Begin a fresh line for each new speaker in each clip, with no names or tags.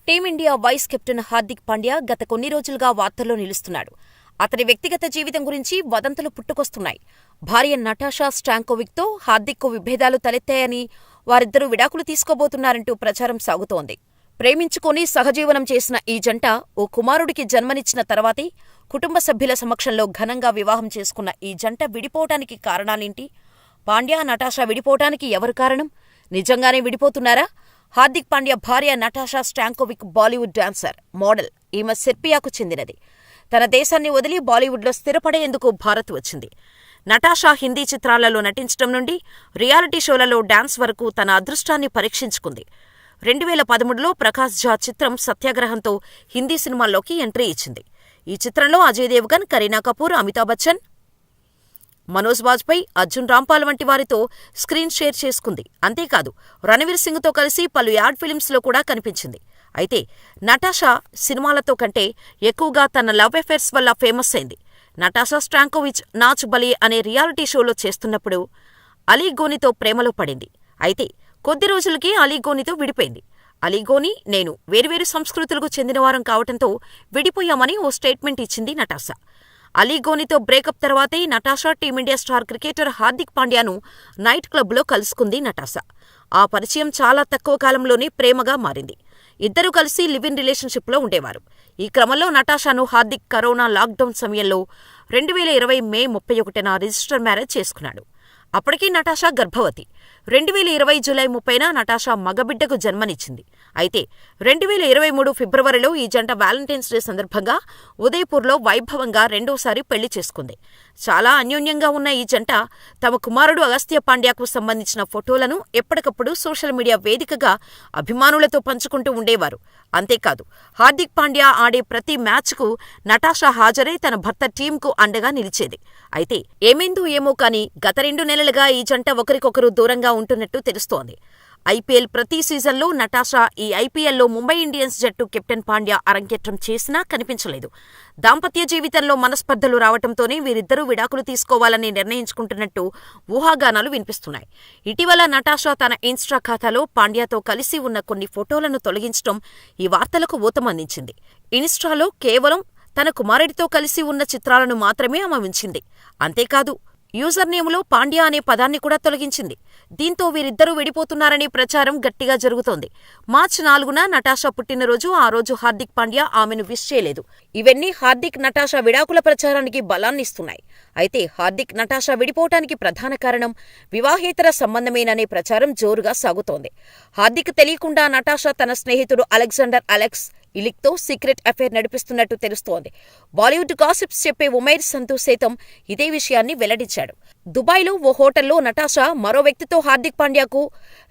Team India vice captain Hardik Pandya గత కొన్ని రోజులుగా వార్తల్లో నిలుస్తున్నాడు. అతని వ్యక్తిగత జీవితం గురించి వదంతులు పుట్టుకొస్తున్నాయి. భార్య నటాషా స్టాంకోవిక్తో హార్దిక్కు విభేదాలు తలెత్తాయని, వారిద్దరూ విడాకులు తీసుకోబోతున్నారంటూ ప్రచారం సాగుతోంది. ప్రేమించుకొని సహజీవనం చేసిన ఈ జంట ఓ కుమారుడికి జన్మనిచ్చిన తర్వాతే కుటుంబ సభ్యుల సమక్షంలో ఘనంగా వివాహం చేసుకున్న ఈ జంట విడిపోవటానికి కారణాలేంటి? పాండ్యా, నటాషా విడిపోవటానికి ఎవరు కారణం? నిజంగానే విడిపోతున్నారా? హార్దిక్ పాండ్యా భార్య నటాషా స్టాంకోవిక్ బాలీవుడ్ డాన్సర్, మోడల్. ఈమె సెర్బియాకు చెందినది. తన దేశాన్ని వదిలి బాలీవుడ్లో స్థిరపడేందుకు భారత్ వచ్చింది. నటాషా హిందీ చిత్రాలలో నటించడం నుండి రియాలిటీ షోలలో డాన్స్ వరకు తన అదృష్టాన్ని పరీక్షించుకుంది. 2013లో ప్రకాష్ ఝా చిత్రం సత్యాగ్రహంతో హిందీ సినిమాల్లోకి ఎంట్రీ ఇచ్చింది. ఈ చిత్రంలో అజయ్ దేవగన్, కరీనా కపూర్, అమితాబ్ బచ్చన్, మనోజ్ వాజ్పేయి, అర్జున్ రాంపాల్ వంటి వారితో స్క్రీన్ షేర్ చేసుకుంది. అంతేకాదు, రణవీర్ సింగ్తో కలిసి పలు యాడ్ ఫిలిమ్స్లో కూడా కనిపించింది. అయితే నటాషా సినిమాలతో కంటే ఎక్కువగా తన లవ్ అఫైర్స్ వల్ల ఫేమస్ అయింది. నటాషా స్టాంకోవిచ్ నాచ్ బలి అనే రియాలిటీ షోలో చేస్తున్నప్పుడు అలీ గోనితో ప్రేమలో పడింది. అయితే కొద్ది రోజులకి అలీ గోనితో విడిపోయింది. అలీ గోని, నేను వేర్వేరు సంస్కృతులకు చెందినవారం కావటంతో విడిపోయామని ఓ స్టేట్మెంట్ ఇచ్చింది నటాషా. అలీ గోనితో బ్రేకప్ తర్వాతే Natasha Team India star cricketer Hardik పాండ్యాను నైట్ క్లబ్లో కలుసుకుంది నటాషా. ఆ పరిచయం చాలా తక్కువ కాలంలోనే ప్రేమగా మారింది. ఇద్దరూ కలిసి లివ్ ఇన్ రిలేషన్షిప్లో ఉండేవారు. ఈ క్రమంలో నటాషాను హార్దిక్ కరోనా లాక్డౌన్ సమయంలో 2020 మే 31న రిజిస్టర్ మ్యారేజ్ చేసుకున్నాడు. అప్పటికీ నటాషా గర్భవతి. 2020 జూలై 30న నటాషా మగబిడ్డకు జన్మనిచ్చింది. అయితే 2023 ఫిబ్రవరిలో ఈ జంట వ్యాలంటైన్స్ డే సందర్భంగా ఉదయపూర్లో వైభవంగా రెండోసారి పెళ్లి చేసుకుంది. చాలా అన్యోన్యంగా ఉన్న ఈ జంట తమ కుమారుడు అగస్త్య పాండ్యాకు సంబంధించిన ఫోటోలను ఎప్పటికప్పుడు సోషల్ మీడియా వేదికగా అభిమానులతో పంచుకుంటూ ఉండేవారు. అంతేకాదు, హార్దిక్ పాండ్యా ఆడే ప్రతి మ్యాచ్కు నటాషా హాజరై తన భర్త టీంకు అండగా నిలిచేది. అయితే ఏమైందో ఏమో కానీ గత 2 నెలలుగా ఈ జంట ఒకరికొకరు దూరంగా ఉంటున్నట్టు తెలుస్తోంది. ఐపీఎల్ ప్రతి సీజన్లో నటాషా ఈ ఐపీఎల్లో ముంబై ఇండియన్స్ జట్టు కెప్టెన్ పాండ్యా అరంగేట్రం చేసినా కనిపించలేదు. దాంపత్య జీవితంలో మనస్పర్ధలు రావటంతోనే వీరిద్దరూ విడాకులు తీసుకోవాలని నిర్ణయించుకుంటున్నట్టు ఊహాగానాలు వినిపిస్తున్నాయి. ఇటీవల నటాషా తన ఇన్స్టా ఖాతాలో పాండ్యాతో కలిసి ఉన్న కొన్ని ఫోటోలను తొలగించడం ఈ వార్తలకు ఊతమందించింది. ఇన్స్టాలో కేవలం తన కుమారుడితో కలిసి ఉన్న చిత్రాలను మాత్రమే ఆమె ఉంచింది. అంతేకాదు, యూజర్ నేములో పాండ్యా అనే పదాన్ని కూడా తొలగించింది. దీంతో వీరిద్దరూ విడిపోతున్నారనే ప్రచారం గట్టిగా జరుగుతోంది. మార్చి 4న నటాషా పుట్టినరోజు. ఆ రోజు హార్దిక్ పాండ్యా ఆమెను విష్ చేయలేదు. ఇవన్నీ హార్దిక్, నటాషా విడాకుల ప్రచారానికి బలాన్నిస్తున్నాయి. అయితే హార్దిక్, నటాషా విడిపోవటానికి ప్రధాన కారణం వివాహేతర సంబంధమేననే ప్రచారం జోరుగా సాగుతోంది. హార్దిక్ తెలియకుండా నటాషా తన స్నేహితుడు అలెగ్జాండర్ అలెక్స్ ఇలిక్తో సీక్రెట్ అఫైర్ నడిపిస్తున్నట్టు తెలుస్తోంది. బాలీవుడ్ గాసిప్స్ చెప్పే ఉమైర్ సంధు సైతం ఇదే విషయాన్ని వెల్లడించాడు. దుబాయ్లో ఓ హోటల్లో నటాషా మరో వ్యక్తితో హార్దిక్ పాండ్యాకు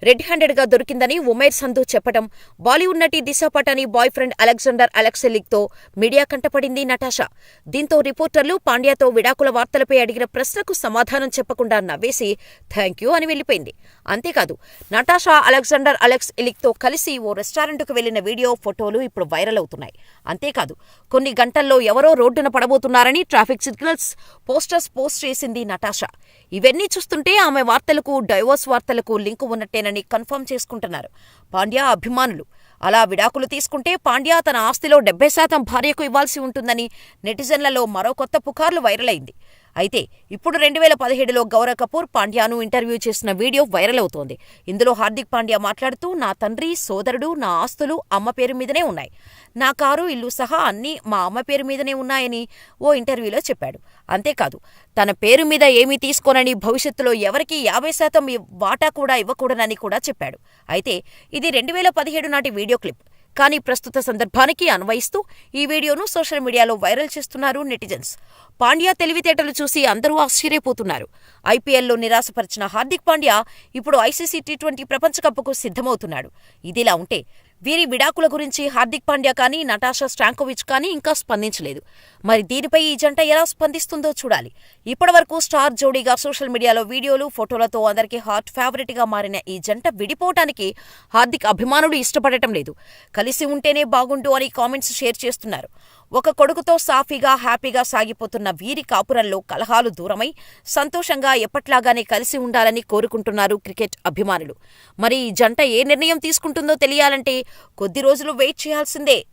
రెడ్ హ్యాండెడ్గా దొరికిందని ఉమైర్ సంధు చెప్పడం, బాలీవుడ్ నటి Disha Patani boyfriend Alexander Alex ఇలిక్తో మీడియా కంటపడింది నటాషా. దీంతో రిపోర్టర్లు పాండ్యాతో విడాకుల వార్తలపై అడిగిన ప్రశ్నకు సమాధానం చెప్పకుండా నవ్వేసి థ్యాంక్యూ అని వెళ్లిపోయింది. అంతేకాదు, నటాషా అలెగ్జాండర్ అలెక్స్ ఇలిక్తో కలిసి ఓ రెస్టారెంట్కు వెళ్లిన వీడియో, ఫోటోలు ఇప్పుడు వైరల్ అవుతున్నాయి. అంతేకాదు, కొన్ని గంటల్లో ఎవరో రోడ్డున పడబోతున్నారని ట్రాఫిక్ సిగ్నల్స్, పోస్టర్స్ పోస్ట్ చేసింది నటాషా. ఇవన్నీ చూస్తుంటే ఆమె వార్తలకు, డైవోర్స్ వార్తలకు లింకు ఉన్నట్టేనని కన్ఫర్మ్ చేసుకుంటున్నారు పాండ్యా అభిమానులు. అలా విడాకులు తీసుకుంటే పాండ్యా తన ఆస్తిలో 70% భార్యకు ఇవ్వాల్సి ఉంటుందని నెటిజన్లలో మరో కొత్త పుకార్లు వైరల్ అయింది. అయితే ఇప్పుడు 2017లో గౌరవ్ కపూర్ పాండ్యాను ఇంటర్వ్యూ చేసిన వీడియో వైరల్ అవుతోంది. ఇందులో హార్దిక్ పాండ్యా మాట్లాడుతూ, నా తండ్రి, సోదరుడు, నా ఆస్తులు అమ్మ పేరు మీదనే ఉన్నాయి. నా కారు, ఇల్లు సహా అన్నీ మా అమ్మ పేరు మీదనే ఉన్నాయని ఓ ఇంటర్వ్యూలో చెప్పాడు. అంతేకాదు, తన పేరు మీద ఏమీ తీసుకోనని, భవిష్యత్తులో ఎవరికీ 50% వాటా కూడా ఇవ్వకూడనని కూడా చెప్పాడు. అయితే ఇది 2017 నాటి వీడియో క్లిప్. కానీ ప్రస్తుత సందర్భానికి అన్వయిస్తూ ఈ వీడియోను సోషల్ మీడియాలో వైరల్ చేస్తున్నారు నెటిజన్స్. పాండ్యా తెలివితేటలు చూసి అందరూ ఆశ్చర్యపోతున్నారు. ఐపీఎల్లో నిరాశపరిచిన హార్దిక్ పాండ్యా ఇప్పుడు ఐసీసీ టీ20 ప్రపంచ కప్కు సిద్ధమవుతున్నాడు. ఇదిలా ఉంటే వీరి విడాకుల గురించి హార్దిక్ పాండ్యా కానీ, నటాషా స్టాంకోవిచ్ కానీ ఇంకా స్పందించలేదు. మరి దీనిపై ఈ జంట ఎలా స్పందిస్తుందో చూడాలి. ఇప్పటివరకు స్టార్ జోడీగా సోషల్ మీడియాలో వీడియోలు, ఫోటోలతో అందరికీ హాట్ ఫేవరెట్గా మారిన ఈ జంట విడిపోవటానికి హార్దిక్ అభిమానులు ఇష్టపడటం లేదు. కలిసి ఉంటేనే బాగుండు అని కామెంట్స్ షేర్ చేస్తున్నారు. ఒక కొడుకుతో సాఫీగా, హ్యాపీగా సాగిపోతున్న వీరి కాపురంలో కలహాలు దూరమై సంతోషంగా ఎప్పట్లాగానే కలిసి ఉండాలని కోరుకుంటున్నారు క్రికెట్ అభిమానులు. మరి ఈ జంట ఏ నిర్ణయం తీసుకుంటుందో తెలియాలంటే కొద్ది రోజులు వెయిట్ చేయాల్సిందే.